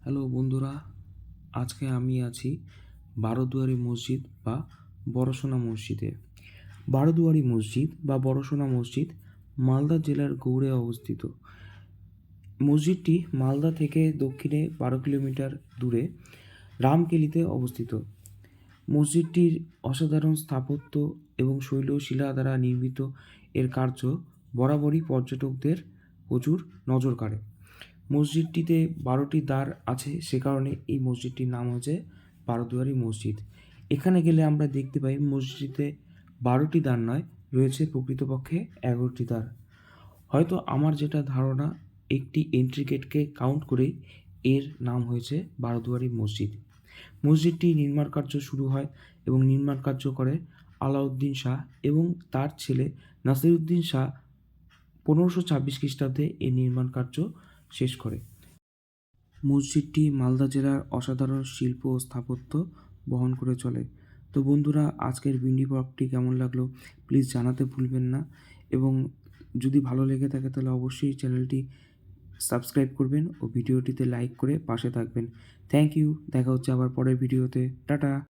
Hello বন্ধুরা, আজকে আমি আছি বারোদুয়ারি মসজিদ বা বড়সোনা মসজিদে। বারোদুয়ারি মসজিদ বা বড়সোনা মসজিদ মালদা জেলার গৌড়ে অবস্থিত। মসজিদটি মালদা থেকে দক্ষিণে 12 কিলোমিটার দূরে রামকেলিতে অবস্থিত। মসজিদটির অসাধারণ স্থাপত্য এবং শৈলশিলা দ্বারা নির্মিত এর কার্য বরাবরই পর্যটকদের প্রচুর নজর কাড়ে। মসজিদটিতে 12টি দ্বার আছে, সে কারণে এই মসজিদটির নাম হয়েছে বারোদুয়ারি মসজিদ। এখানে গেলে আমরা দেখতে পাই মসজিদে 12টি দ্বার নয়, রয়েছে প্রকৃতপক্ষে 11টি দ্বার। হয়তো আমার যেটা ধারণা, একটি এন্ট্রি গেটকে কাউন্ট করে এর নাম হয়েছে বারোদুয়ারি মসজিদ। মসজিদটি নির্মাণ কার্য শুরু হয় এবং নির্মাণ কার্য করে আলাউদ্দিন শাহ এবং তার ছেলে নাসিরউদ্দিন শাহ 1526 খ্রিস্টাব্দে এই নির্মাণ কার্য শেষ করে। মসজিদটি মালদা জেলার অসাধারণ শিল্প ও স্থাপত্য বহন করে চলে। তো বন্ধুরা, আজকের বিন্ডি ব্লগটি কেমন লাগলো প্লিজ জানাতে ভুলবেন না, এবং যদি ভালো লেগে থাকে তাহলে অবশ্যই চ্যানেলটি সাবস্ক্রাইব করবেন ও ভিডিওটিতে লাইক করে পাশে থাকবেন। থ্যাংক ইউ, দেখা হচ্ছে আবার পরের ভিডিওতে। টাটা।